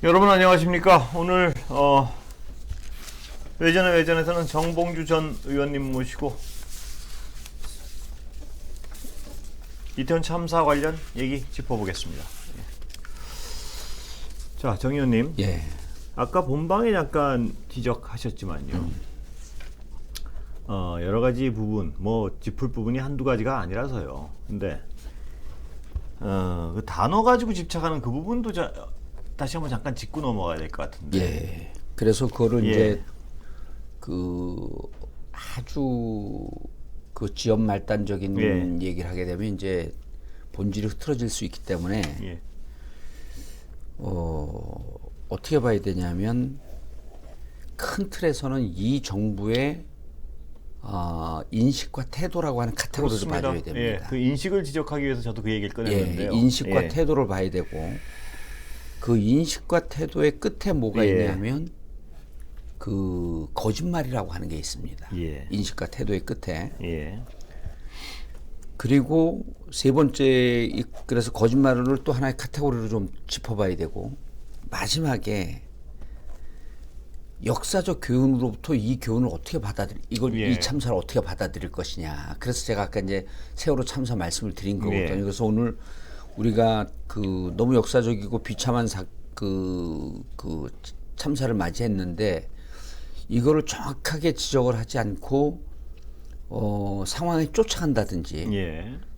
여러분 안녕하십니까? 오늘 외전에서는 정봉주 전 의원님 모시고 이태원 참사 관련 얘기 짚어보겠습니다. 자, 정 의원님. 예. 아까 본방에 잠깐 지적하셨지만요. 여러 가지 부분, 짚을 부분이 한두 가지가 아니라서요. 근데 그 단어 가지고 집착하는 그 부분도 다시 한번 잠깐 짚고 넘어가야 될 것 같은데. 예. 그래서 그거를 예. 이제 아주 지연 말단적인 얘기를 하게 되면 이제 본질이 흐트러질 수 있기 때문에 예. 어떻게 봐야 되냐면 큰 틀에서는 이 정부의 인식과 태도라고 하는 카테고리를 봐줘야 됩니다. 예, 그 인식을 지적하기 위해서 저도 그 얘기를 꺼냈는데요. 예, 인식과 태도를 봐야 되고 그 인식과 태도의 끝에 뭐가 있냐면 그 거짓말이라고 하는 게 있습니다. 예. 인식과 태도의 끝에. 예. 그리고 세 번째, 그래서 거짓말을 또 하나의 카테고리로 좀 짚어봐야 되고, 마지막에 역사적 교훈으로부터 이 교훈을 어떻게 이 참사를 어떻게 받아들일 것이냐. 그래서 제가 아까 이제 세월호 참사 말씀을 드린 거거든요. 그래서 오늘 우리가 너무 역사적이고 비참한 참사를 맞이했는데 이거를 정확하게 지적을 하지 않고 상황에 쫓아간다든지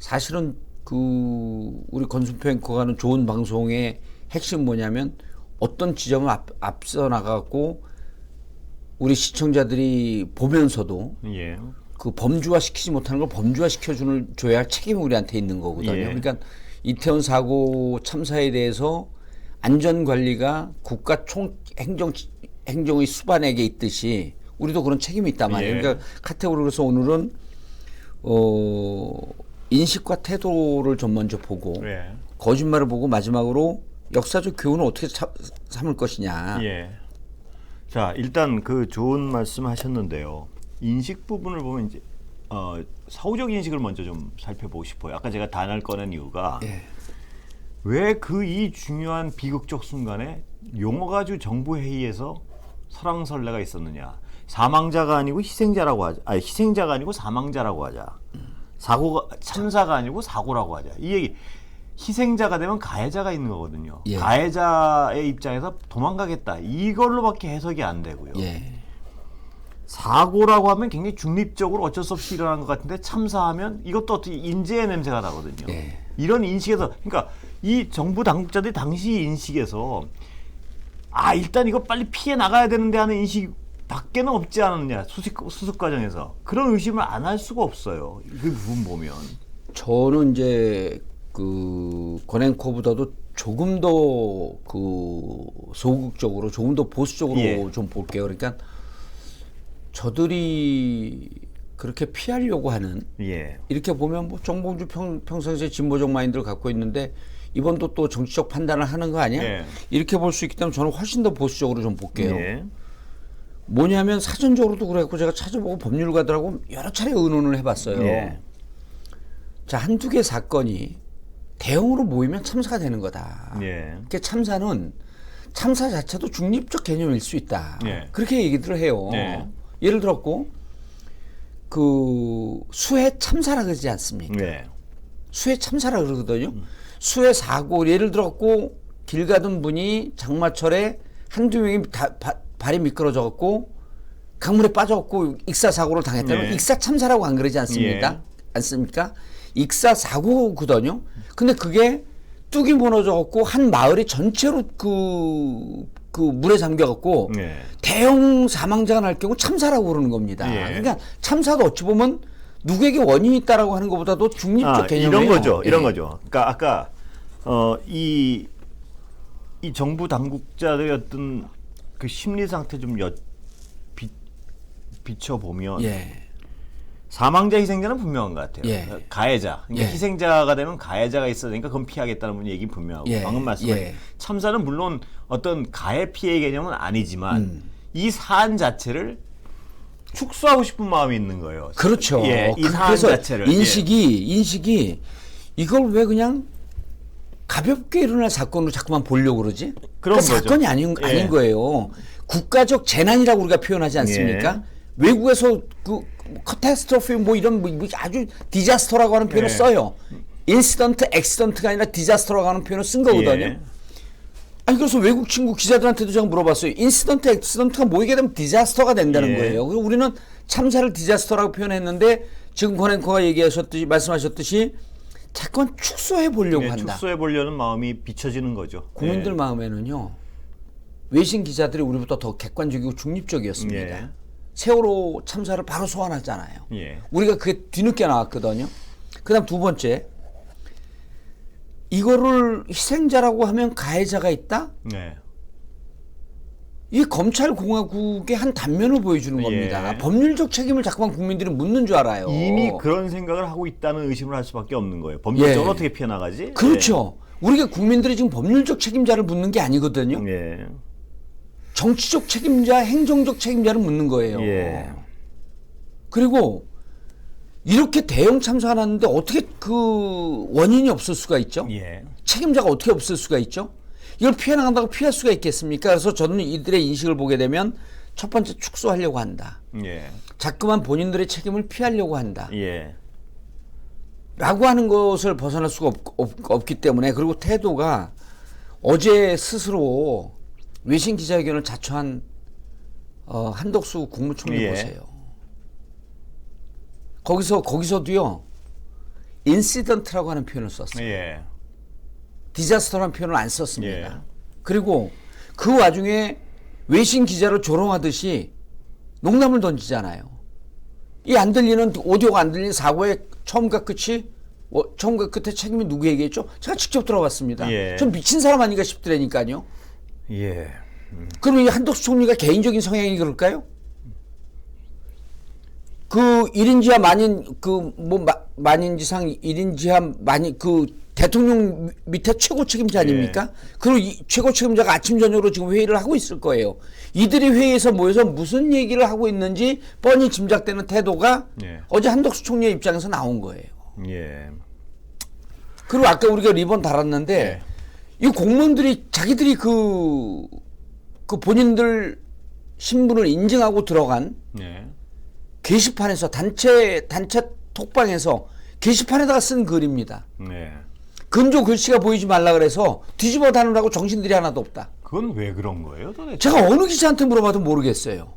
사실은 우리 권순표 앵커가 하는 좋은 방송의 핵심 뭐냐면 어떤 지점을 앞서 나가고 우리 시청자들이 보면서도 그 범주화 시키지 못하는 걸 범주화 시켜줘야 할 책임이 우리한테 있는 거거든요. 그러니까 이태원 사고 참사에 대해서 안전관리가 국가 행정의 수반에게 있듯이 우리도 그런 책임이 있단 말이에요. 그러니까 카테고리로서 오늘은 인식과 태도를 좀 먼저 보고 거짓말을 보고 마지막으로 역사적 교훈을 어떻게 삼을 것이냐. 자, 일단 그 좋은 말씀 하셨는데요. 인식 부분을 보면 이제 사후적 인식을 먼저 좀 살펴보고 싶어요. 아까 제가 단어를 꺼낸 이유가 왜 이 중요한 비극적 순간에 용어 가지고 정부 회의에서 설왕설래가 있었느냐. 사망자가 아니고 희생자라고 하자. 희생자가 아니고 사망자라고 하자. 참사가 아니고 사고라고 하자. 이 얘기. 희생자가 되면 가해자가 있는 거거든요. 가해자의 입장에서 도망가겠다. 이걸로밖에 해석이 안 되고요. 사고라고 하면 굉장히 중립적으로 어쩔 수 없이 일어난 것 같은데 참사하면 이것도 어떻게 인재의 냄새가 나거든요. 이런 인식에서 그러니까 이 정부 당국자들이 당시 인식에서 일단 이거 빨리 피해 나가야 되는데 하는 인식 밖에는 없지 않았느냐. 수습 과정에서 그런 의심을 안 할 수가 없어요. 그 부분 보면 저는 이제 권앵커보다도 조금 더 소극적으로 조금 더 보수적으로 좀 볼게요. 그러니까 저들이 그렇게 피하려고 하는 이렇게 보면 정봉주 평상시에 진보적 마인드를 갖고 있는데 이번도 또 정치적 판단을 하는 거 아니야? 이렇게 볼 수 있기 때문에 저는 훨씬 더 보수적으로 좀 볼게요. 뭐냐면 사전적으로도 그랬고 제가 찾아보고 법률가들하고 여러 차례 의논을 해봤어요. 자, 한두 개 사건이 대형으로 모이면 참사가 되는 거다. 그러니까 참사 자체도 중립적 개념일 수 있다. 그렇게 얘기들을 해요. 예를 들었고 수해 참사라 그러지 않습니까? 수해 참사라 그러거든요. 수해 사고 예를 들었고 길 가던 분이 장마철에 한두 명이 발이 미끄러져갖고 강물에 빠져갖고 익사 사고를 당했다면 익사 참사라고 안 그러지 않습니까? 익사 사고거든요. 근데 그게 뚝이 무너져갖고 한 마을이 전체로 물에 잠겨갖고 대형 사망자가 날 경우 참사라고 그러는 겁니다. 그러니까 참사도 어찌 보면 누구에게 원인이 있다라고 하는 것보다도 중립적 개념이에요. 이런 거죠. 그러니까 아까 이 정부 당국자들의 어떤 그 심리 상태 좀 비춰보면 사망자 희생자는 분명한 것 같아요. 가해자. 그러니까 희생자가 되면 가해자가 있어야 되니까 그건 피하겠다는 얘기 분명하고 방금 말씀하신 참사는 물론 어떤 가해 피해 개념은 아니지만 이 사안 자체를 축소하고 싶은 마음이 있는 거예요. 그렇죠. 이 사안 자체를 인식이 이걸 왜 그냥 가볍게 일어날 사건으로 자꾸만 보려고 그러지? 그런 거죠. 사건이 아닌 거예요. 국가적 재난이라고 우리가 표현하지 않습니까? 외국에서 그 카타스트로피 뭐 이런 뭐 아주 디자스터라고 하는 표현을 써요. 인시던트, 액시던트가 아니라 디자스터라고 하는 표현을 쓴 거거든요. 아니 그래서 외국 친구 기자들한테도 제가 물어봤어요. 인시던트, 액시던트가 모이게 되면 디자스터가 된다는 거예요. 그리고 우리는 참사를 디자스터라고 표현했는데 지금 권 앵커가 말씀하셨듯이 자꾸만 축소해 보려고 한다. 축소해 보려는 마음이 비춰지는 거죠. 국민들 마음에는요. 외신 기자들이 우리보다 더 객관적이고 중립적이었습니다. 세월호 참사를 바로 소환하잖아요. 우리가 그게 뒤늦게 나왔거든요. 그다음 두 번째, 이거를 희생자라고 하면 가해자가 있다? 이 검찰 공화국의 한 단면을 보여주는 겁니다. 법률적 책임을 자꾸만 국민들이 묻는 줄 알아요. 이미 그런 생각을 하고 있다는 의심을 할 수밖에 없는 거예요. 법률적으로 어떻게 피해나가지? 그렇죠. 우리가 국민들이 지금 법률적 책임자를 묻는 게 아니거든요. 정치적 책임자, 행정적 책임자를 묻는 거예요. 그리고 이렇게 대형 참사가 났는데 어떻게 그 원인이 없을 수가 있죠? 책임자가 어떻게 없을 수가 있죠? 이걸 피해 나간다고 피할 수가 있겠습니까? 그래서 저는 이들의 인식을 보게 되면 첫 번째 축소하려고 한다. 자꾸만 본인들의 책임을 피하려고 한다. 라고 하는 것을 벗어날 수가 없기 때문에, 그리고 태도가 어제 스스로 외신 기자회견을 자초한 한덕수 국무총리 보세요. 거기서도요 인시던트라고 하는 표현을 썼어요. 디자스터라는 표현을 안 썼습니다. 그리고 그 와중에 외신 기자를 조롱하듯이 농담을 던지잖아요. 이 안 들리는 오디오가 안 들리는 사고의 처음과 끝에 책임이 누구에게 있죠? 제가 직접 들어봤습니다. 전 미친 사람 아닌가 싶더라니까요. 그럼 이 한덕수 총리가 개인적인 성향이 그럴까요? 그 1인 지하 만인 만인지상 1인 지하 만인 그 대통령 밑에 최고 책임자 아닙니까? 그리고 이 최고 책임자가 아침 저녁으로 지금 회의를 하고 있을 거예요. 이들이 회의에서 모여서 무슨 얘기를 하고 있는지 뻔히 짐작되는 태도가 어제 한덕수 총리의 입장에서 나온 거예요. 그리고 아까 우리가 리본 달았는데 이 공무원들이 자기들이 그 본인들 신분을 인증하고 들어간 게시판에서 단체 톡방에서 게시판에다가 쓴 글입니다. 근조 글씨가 보이지 말라 그래서 뒤집어 다누라고 정신들이 하나도 없다. 그건 왜 그런 거예요, 도대체? 제가 어느 기자한테 물어봐도 모르겠어요.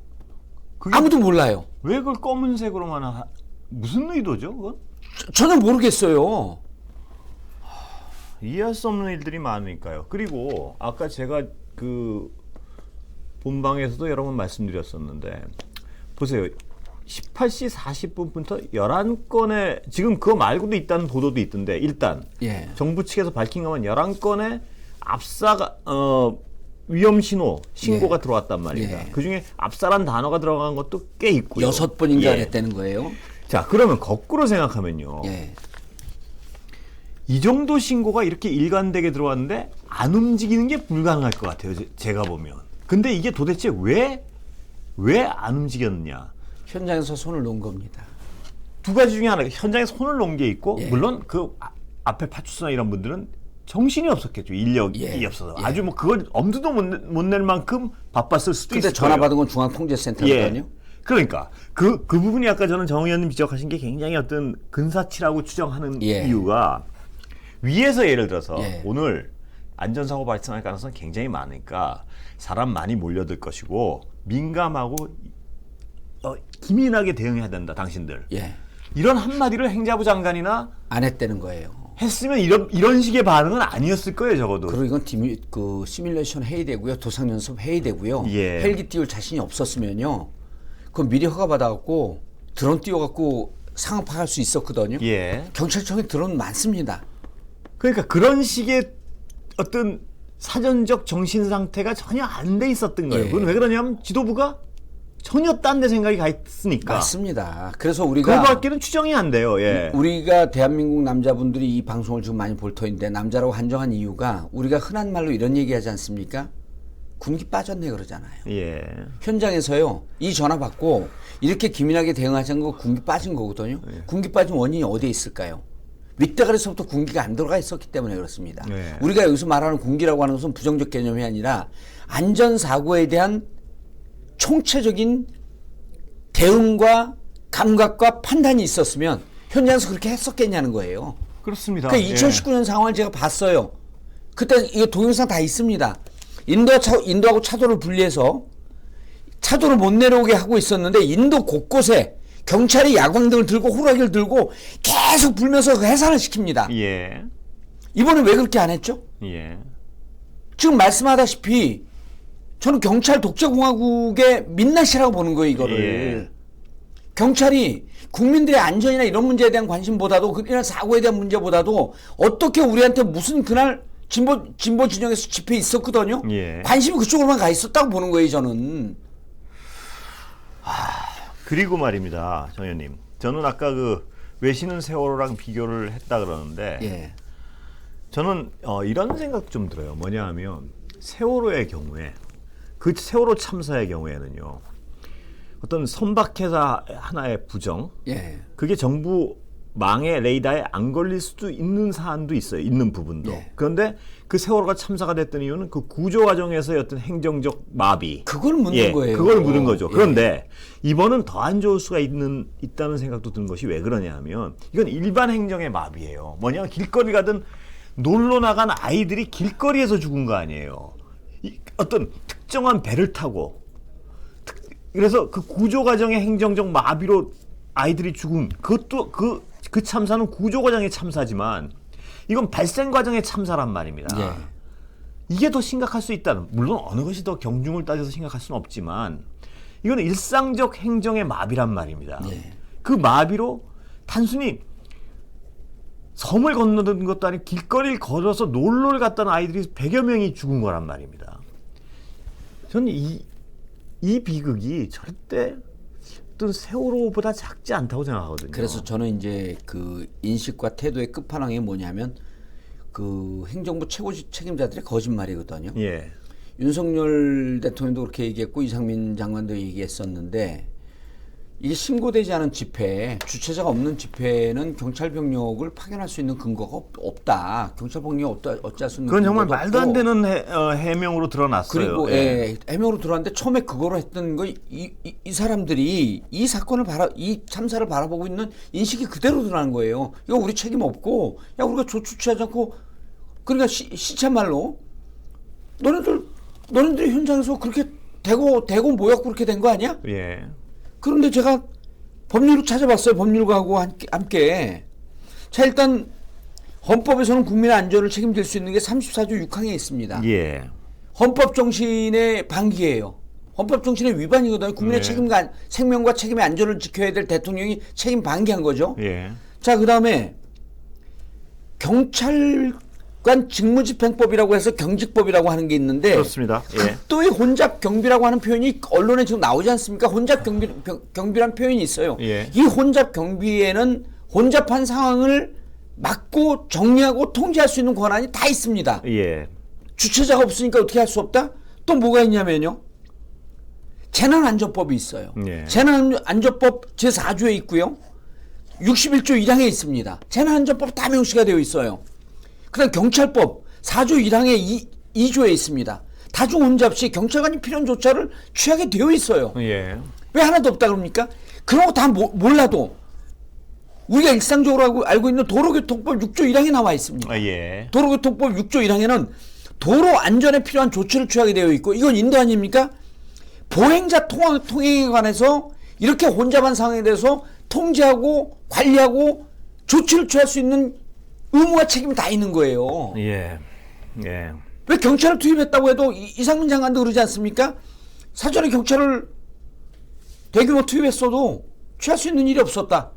아무도 몰라요. 왜 그걸 검은색으로만 무슨 의도죠, 그건? 저는 모르겠어요. 이해할 수 없는 일들이 많으니까요. 그리고 아까 제가 그 본방에서도 여러 번 말씀드렸었는데 보세요. 18시 40분부터 11건의 지금 그거 말고도 있다는 보도도 있던데 일단 정부 측에서 밝힌 것만 11건의 압사가 위험 신고가 들어왔단 말입니다. 그중에 압사란 단어가 들어간 것도 꽤 있고요. 6번인가 했다는 거예요. 자, 그러면 거꾸로 생각하면요. 이 정도 신고가 이렇게 일관되게 들어왔는데 안 움직이는 게 불가능할 것 같아요. 제가 보면. 근데 이게 도대체 왜 안 움직였느냐. 현장에서 손을 놓은 겁니다. 두 가지 중에 하나, 현장에 손을 놓은 게 있고 물론 그 앞에 파출소나 이런 분들은 정신이 없었겠죠. 인력이 없어서. 아주 뭐 그걸 엄두도 못 낼 만큼 바빴을 수도 있을 거예요. 근데 전화 받은 건 중앙통제센터거든요. 그러니까 그 부분이 아까 저는 정 의원님 지적하신 게 굉장히 어떤 근사치라고 추정하는 이유가 위에서 예를 들어서 오늘 안전사고 발생할 가능성이 굉장히 많으니까 사람 많이 몰려들 것이고 민감하고 기민하게 대응해야 된다, 당신들. 이런 한마디를 행자부 장관이나 안 했다는 거예요. 했으면 이런 식의 반응은 아니었을 거예요, 적어도. 그리고 이건 그 시뮬레이션 해이되고요, 도상연습 해이되고요. 헬기 띄울 자신이 없었으면요, 그건 미리 허가 받아갖고 드론 띄워갖고 상황 파악할 수 있었거든요. 경찰청에 드론 많습니다. 그러니까 그런 식의 어떤 사전적 정신 상태가 전혀 안 돼 있었던 거예요. 그건 왜 그러냐면 지도부가 전혀 딴 데 생각이 가 있으니까. 맞습니다. 그래서 우리가 그거밖에는 추정이 안 돼요. 우리가 대한민국 남자분들이 이 방송을 지금 많이 볼 터인데 남자라고 한정한 이유가 우리가 흔한 말로 이런 얘기하지 않습니까? 군기 빠졌네 그러잖아요. 현장에서요, 이 전화 받고 이렇게 기민하게 대응하자는 거 군기 빠진 거거든요. 군기 빠진 원인이 어디에 있을까요? 윗대가리에서부터 군기가 안 들어가 있었기 때문에 그렇습니다. 네. 우리가 여기서 말하는 군기라고 하는 것은 부정적 개념이 아니라 안전사고에 대한 총체적인 대응과 감각과 판단이 있었으면 현장에서 그렇게 했었겠냐는 거예요. 그렇습니다. 그러니까 2019년 상황을 제가 봤어요. 그때 이게 동영상 다 있습니다. 인도하고 차도를 분리해서 차도를 못 내려오게 하고 있었는데 인도 곳곳에 경찰이 야광등을 들고 호라기를 들고 계속 불면서 해산을 시킵니다. 예. 이번에 왜 그렇게 안 했죠? 예. 지금 말씀하다시피 저는 경찰 독재공화국의 민낯이라고 보는 거예요, 이거를. 예. 경찰이 국민들의 안전이나 이런 문제에 대한 관심보다도 이런 사고에 대한 문제보다도 어떻게 우리한테 무슨 그날 진보 진영에서 집회 있었거든요. 예. 관심이 그쪽으로만 가 있었다고 보는 거예요, 저는. 그리고 말입니다, 정 의원님. 저는 아까 그 외신은 세월호랑 비교를 했다 그러는데 예. 저는 이런 생각 좀 들어요. 뭐냐 하면 세월호의 경우에 그 세월호 참사의 경우에는요. 어떤 선박회사 하나의 부정 예. 그게 정부 망의 레이더에 안 걸릴 수도 있는 사안도 있어요. 있는 부분도. 예. 그런데 그 세월호가 참사가 됐던 이유는 그 구조 과정에서의 어떤 행정적 마비. 그걸 묻는 거예요. 그걸 묻는 거죠. 예. 그런데 이번은 더 안 좋을 수가 있다는 생각도 드는 것이 왜 그러냐 하면 이건 일반 행정의 마비예요. 뭐냐면 길거리 가든 놀러 나간 아이들이 길거리에서 죽은 거 아니에요. 어떤 특정한 배를 타고 그래서 그 구조 과정의 행정적 마비로 아이들이 죽은 그것도 그 참사는 구조 과정의 참사지만 이건 발생 과정의 참사란 말입니다. 예. 이게 더 심각할 수 있다는, 물론 어느 것이 더 경중을 따져서 심각할 수는 없지만 이거는 일상적 행정의 마비란 말입니다. 예. 그 마비로 단순히 섬을 건너는 것도 아니고 길거리를 걸어서 놀러를 갔다는 아이들이 100여 명이 죽은 거란 말입니다. 저는 이 비극이 절대 어떤 세월호보다 작지 않다고 생각하거든요. 그래서 저는 이제 그 인식과 태도의 끝판왕이 뭐냐면 그 행정부 최고 책임자들의 거짓말이거든요. 예. 윤석열 대통령도 그렇게 얘기했고 이상민 장관도 얘기했었는데 이게 신고되지 않은 집회, 주최자가 없는 집회는 경찰 병력을 파견할 수 있는 근거가 없다. 경찰 병력 어찌할 수 있는 그건 정말 근거도 말도 안 없고. 되는 해명으로 드러났어요. 그리고 해명으로 들어왔는데 처음에 그거로 했던 거 이 사람들이 이 사건을 이 참사를 바라보고 있는 인식이 그대로 드러난 거예요. 이거 우리 책임 없고 야 우리가 조치 취하지 않고 그러니까 시참말로 너네들이 현장에서 그렇게 대고 모였고 그렇게 된 거 아니야? 예. 그런데 제가 법률을 찾아봤어요. 법률가하고 함께. 자, 일단 헌법에서는 국민의 안전을 책임질 수 있는 게 34조 6항에 있습니다. 예. 헌법 정신의 방기예요. 헌법 정신의 위반이거든요. 국민의 책임과 생명과 책임의 안전을 지켜야 될 대통령이 책임 방기한 거죠. 예. 자, 그다음에 경찰관 직무집행법이라고 해서 경직법이라고 하는 게 있는데 그렇습니다. 예. 극도의 혼잡 경비라고 하는 표현이 언론에 지금 나오지 않습니까? 혼잡 경비란 표현이 있어요. 예. 이 혼잡 경비에는 혼잡한 상황을 막고 정리하고 통제할 수 있는 권한이 다 있습니다. 예. 주체자가 없으니까 어떻게 할 수 없다? 또 뭐가 있냐면요. 재난안전법이 있어요. 예. 재난안전법 제4조에 있고요. 61조 1항에 있습니다. 재난안전법 다 명시가 되어 있어요. 그다음 경찰법 4조 1항에 2조에 있습니다. 다중혼잡 시 경찰관이 필요한 조처를 취하게 되어 있어요. 예. 왜 하나도 없다 그럽니까? 그런 거 다 몰라도 우리가 일상적으로 알고 있는 도로교통법 6조 1항에 나와 있습니다. 예. 도로교통법 6조 1항에는 도로 안전에 필요한 조치를 취하게 되어 있고 이건 인도 아닙니까? 보행자 통행에 관해서 이렇게 혼잡한 상황에 대해서 통제하고 관리하고 조치를 취할 수 있는 의무와 책임이 다 있는 거예요. 예. 예. 왜 경찰을 투입했다고 해도 이상민 장관도 그러지 않습니까? 사전에 경찰을 대규모 투입했어도 취할 수 있는 일이 없었다.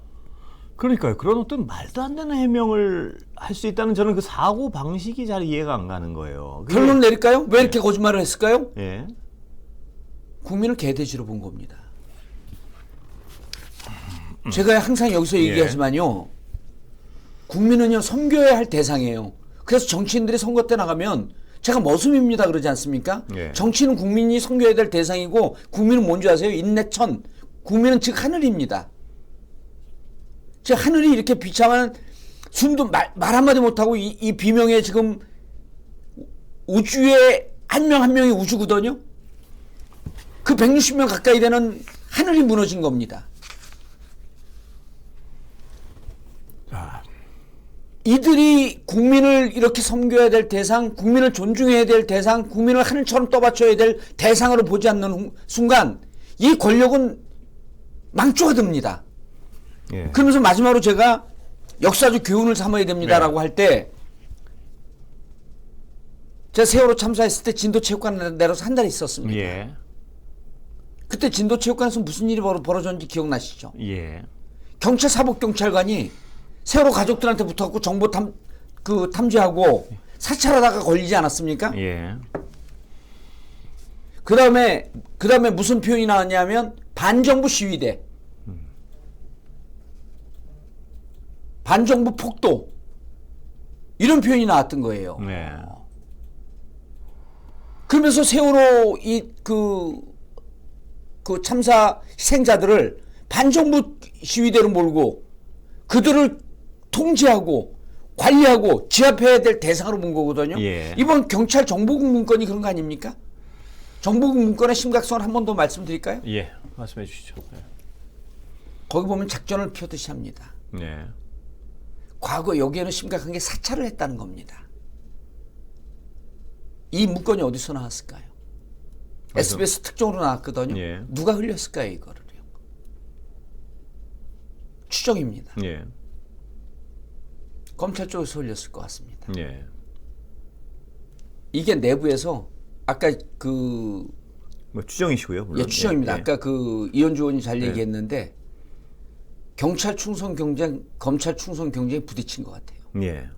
그러니까요. 그런 어떤 말도 안 되는 해명을 할 수 있다는 저는 그 사고 방식이 잘 이해가 안 가는 거예요. 결론 내릴까요? 왜 이렇게 거짓말을 했을까요? 예. 국민을 개돼지로 본 겁니다. 제가 항상 여기서 얘기하지만요. 국민은요 섬겨야 할 대상이에요. 그래서 정치인들이 선거 때 나가면 제가 머슴입니다 그러지 않습니까? 예. 정치인은 국민이 섬겨야 될 대상이고 국민은 뭔지 아세요? 인내천. 국민은 즉 하늘입니다. 즉 하늘이 이렇게 비참한 숨도 말 한마디 못하고 이 비명에 지금 우주에 한 명 한 명이 우주거든요. 그 160명 가까이 되는 하늘이 무너진 겁니다. 이들이 국민을 이렇게 섬겨야 될 대상, 국민을 존중해야 될 대상, 국민을 하늘처럼 떠받쳐야 될 대상으로 보지 않는 순간 이 권력은 망조가 됩니다. 예. 그러면서 마지막으로 제가 역사적 교훈을 삼아야 됩니다라고 할 때 제가 세월호 참사했을 때 진도체육관 내려서 한 달 있었습니다. 예. 그때 진도체육관에서 무슨 일이 벌어졌는지 기억나시죠? 예. 경찰 사법경찰관이 세월호 가족들한테 붙어갖고 정보 탐지하고 사찰하다가 걸리지 않았습니까? 예. 그 다음에 무슨 표현이 나왔냐면 반정부 시위대, 반정부 폭도 이런 표현이 나왔던 거예요. 네. 그러면서 세월호 그 참사 희생자들을 반정부 시위대로 몰고 그들을 통제하고 관리하고 지압해야 될 대상으로 본 거거든요. 예. 이번 경찰 정보국 문건이 그런 거 아닙니까? 정보국 문건의 심각성을 한 번 더 말씀드릴까요? 예. 말씀해 주시죠. 거기 보면 작전을 펴듯이 합니다. 네. 과거 여기에는 심각한 게 사찰을 했다는 겁니다. 이 문건이 어디서 나왔을까요? SBS 특종으로 나왔거든요. 예. 누가 흘렸을까요, 이거를요? 추정입니다. 예. 검찰 쪽에서 흘렸을 것 같습니다. 예. 이게 내부에서 아까 뭐 추정이시고요, 물론. 예, 추정입니다. 예. 아까 이현주 의원이 잘 예. 얘기했는데 경찰 충성 경쟁, 검찰 충성 경쟁이 부딪힌 것 같아요. 예.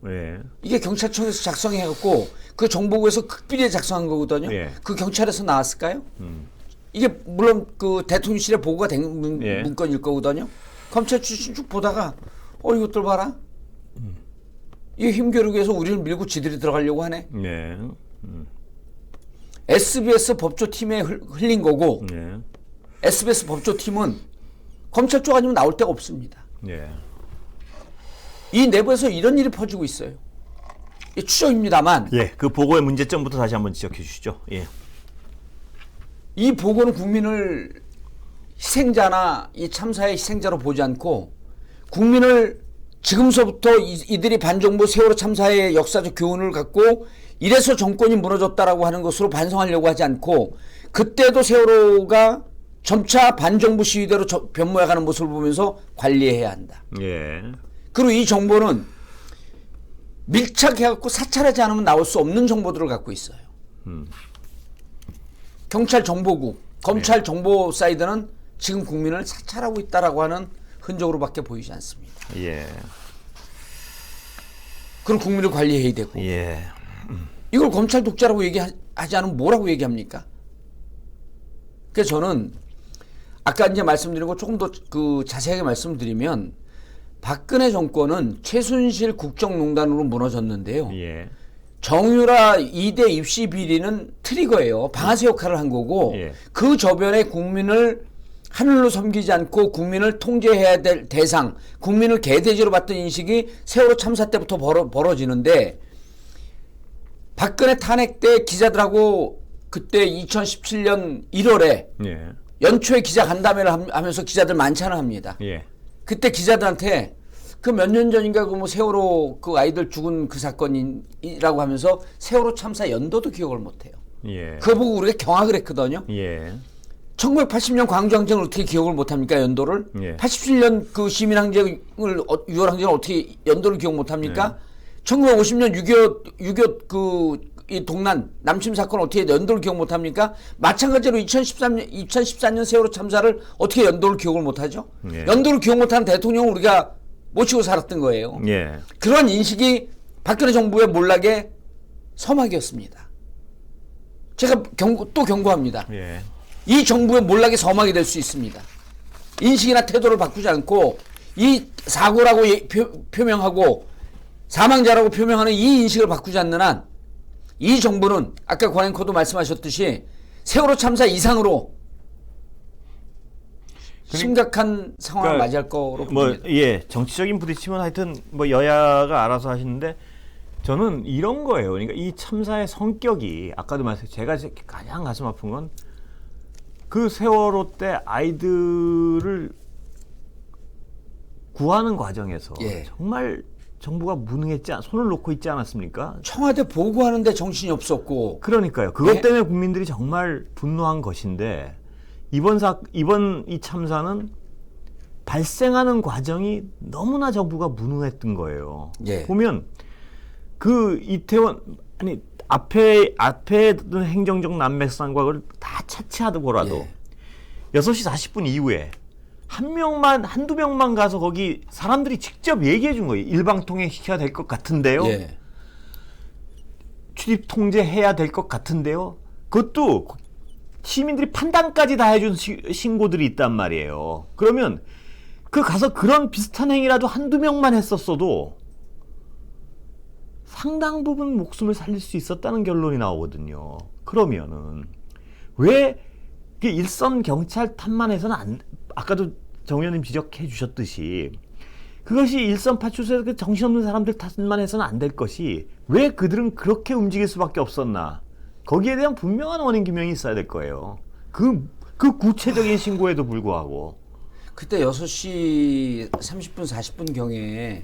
예. 이게 경찰청에서 작성해갖고 그 정보국에서 극비리에 작성한 거거든요. 예. 그 경찰에서 나왔을까요? 이게 물론 그 대통령실에 보고가 된 예. 문건일 거거든요. 검찰 출신 쭉 보다가 이것들 봐라. 이게 힘겨루기 해서 우리를 밀고 지들이 들어가려고 하네. 예. SBS 법조팀에 흘린 거고 예. SBS 법조팀은 검찰 쪽 아니면 나올 데가 없습니다. 예. 이 내부에서 이런 일이 퍼지고 있어요. 이 추정입니다만 예. 그 보고의 문제점부터 다시 한번 지적해 주시죠. 예. 이 보고는 국민을 희생자나 이 참사의 희생자로 보지 않고 국민을 지금서부터 이들이 반정부 세월호 참사의 역사적 교훈을 갖고 이래서 정권이 무너졌다라고 하는 것으로 반성하려고 하지 않고 그때도 세월호가 점차 반정부 시위대로 변모해가는 모습을 보면서 관리해야 한다. 예. 그리고 이 정보는 밀착해갖고 사찰하지 않으면 나올 수 없는 정보들을 갖고 있어요. 경찰 정보국, 검찰 정보 사이드는 지금 국민을 사찰하고 있다라고 하는 흔적으로밖에 보이지 않습니다. 예. 그럼 국민을 관리해야 되고 예. 이걸 검찰 독재라고 얘기하지 않으면 뭐라고 얘기합니까? 그래서 저는 아까 이제 말씀드린 거 조금 더 자세하게 말씀드리면 박근혜 정권은 최순실 국정농단으로 무너졌는데요. 예. 정유라 2대 입시 비리는 트리거예요. 방아쇠 역할을 한 거고 예. 그 저변에 국민을 하늘로 섬기지 않고 국민을 통제해야 될 대상, 국민을 개돼지로 봤던 인식이 세월호 참사 때부터 벌어지는데 박근혜 탄핵 때 기자들하고 그때 2017년 1월에 예. 연초에 기자 간담회를 하면서 기자들 만찬을 합니다. 예. 그때 기자들한테 그 몇 년 전인가 그 뭐 세월호 그 아이들 죽은 그 사건이라고 하면서 세월호 참사 연도도 기억을 못해요. 예. 그거 보고 우리가 경악을 했거든요. 예. 1980년 광주항쟁을 어떻게 기억을 못합니까, 연도를? 예. 87년 그 시민항쟁을 6.25항쟁을 어떻게 연도를 기억 못합니까? 1950년 6.25 이 동란 남침 사건 어떻게 연도를 기억 못합니까? 마찬가지로 2014년 세월호 참사를 어떻게 연도를 기억을 못하죠? 예. 연도를 기억 못하는 대통령을 우리가 모시고 살았던 거예요. 예. 그런 인식이 박근혜 정부의 몰락의 서막이었습니다. 제가 또 경고합니다. 예. 이 정부의 몰락의 서막이 될 수 있습니다. 인식이나 태도를 바꾸지 않고 이 사고라고 표명하고 사망자라고 표명하는 이 인식을 바꾸지 않는 한 이 정부는 아까 권행코도 말씀하셨듯이 세월호 참사 이상으로 심각한 상황을 그러니까 맞이할 거로 뭐 봅니다. 예, 정치적인 부딪힘은 하여튼 뭐 여야가 알아서 하시는데 저는 이런 거예요. 그러니까 이 참사의 성격이 아까도 말씀드렸죠. 제가 가장 가슴 아픈 건 그 세월호 때 아이들을 구하는 과정에서 예. 정말 정부가 무능했지 손을 놓고 있지 않았습니까? 청와대 보고하는데 정신이 없었고. 그러니까요. 그것 예. 때문에 국민들이 정말 분노한 것인데 이번 이 참사는 발생하는 과정이 너무나 정부가 무능했던 거예요. 예. 보면 그 이태원 아니 앞에 있던 행정적 난맥상과 그걸 다 차치하더라도 예. 6시 40분 이후에 한두 명만 가서 거기 사람들이 직접 얘기해 준 거예요. 일방통행 시켜야 될 것 같은데요. 예. 출입 통제해야 될 것 같은데요. 그것도 시민들이 판단까지 다 해준 신고들이 있단 말이에요. 그러면 그 가서 그런 비슷한 행위라도 한두 명만 했었어도 상당 부분 목숨을 살릴 수 있었다는 결론이 나오거든요. 그러면은 왜 일선 경찰 탓만 해서는 아까도 정 의원님 지적해 주셨듯이 그것이 일선 파출소에서 그 정신없는 사람들 탓만 해서는 안 될 것이 왜 그들은 그렇게 움직일 수밖에 없었나. 거기에 대한 분명한 원인 규명이 있어야 될 거예요. 그 구체적인 신고에도 불구하고. 그때 6시 30분 40분 경에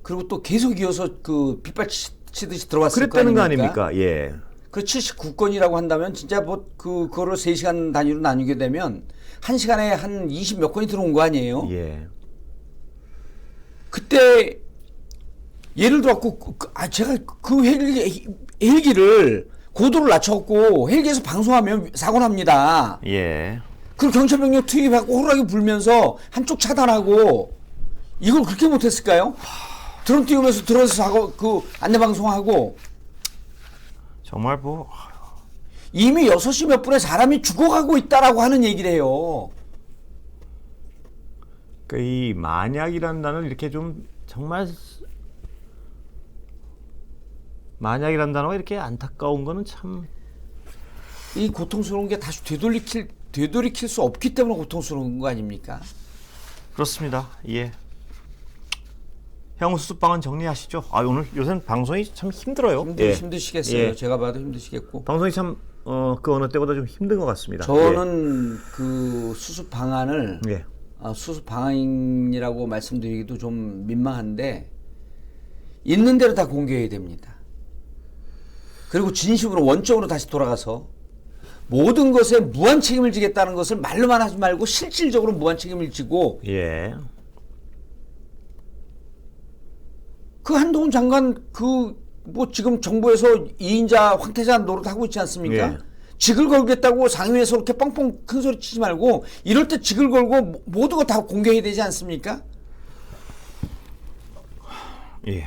그리고 또 계속 이어서 그 빗발치듯이 들어왔을 거 그랬다는 아닙니까? 거 아닙니까? 예. 그 79건이라고 한다면 진짜 뭐 그거를 3시간 단위로 나누게 되면 1시간에 한 20몇 건이 들어온 거 아니에요? 예. 그때 예를 들어갖고 제가 그 헬기를 고도를 낮춰갖고 헬기에서 방송하면 사고 납니다. 예. 그리고 경찰병력 투입하고 호루라기 불면서 한쪽 차단하고 이걸 그렇게 못했을까요? 드론 띄우면서 들어서 사고 그 안내 방송하고 정말 뭐 이미 6시 몇 분에 사람이 죽어가고 있다라고 하는 얘기를 해요. 이 만약이라는 단어를 이렇게 좀 정말 만약이라는 단어가 이렇게 안타까운 거는 참 이 고통스러운 게 다시 되돌이킬 수 없기 때문에 고통스러운 거 아닙니까? 그렇습니다. 예. 향후 수습방안 정리하시죠. 오늘 요새는 방송이 참 힘들어요. 힘드시겠어요. 예. 제가 봐도 힘드시겠고. 방송이 참 그 어느 때보다 좀 힘든 것 같습니다. 저는 그 수습 방안을 예. 수습 방안이라고 말씀드리기도 좀 민망한데 있는 대로 다 공개해야 됩니다. 그리고 진심으로 원점으로 다시 돌아가서 모든 것에 무한 책임을 지겠다는 것을 말로만 하지 말고 실질적으로 무한 책임을 지고 예. 그 한동훈 장관 뭐 지금 정부에서 2인자 황태자 노릇하고 있지 않습니까? 예. 직을 걸겠다고 상임위에서 그렇게 뻥뻥 큰 소리 치지 말고 이럴 때 직을 걸고 모든 거 다 공개해야 되지 않습니까? 예.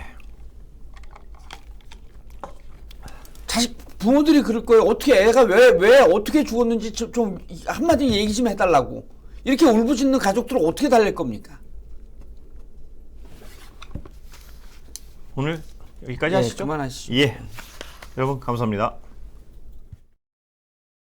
자식 부모들이 그럴 거예요. 어떻게 애가 왜 어떻게 죽었는지 좀 한마디 얘기 좀 해달라고. 이렇게 울부짖는 가족들을 어떻게 달랠 겁니까? 오늘 여기까지 예, 하시죠. 그만하시죠. 예. 여러분 감사합니다.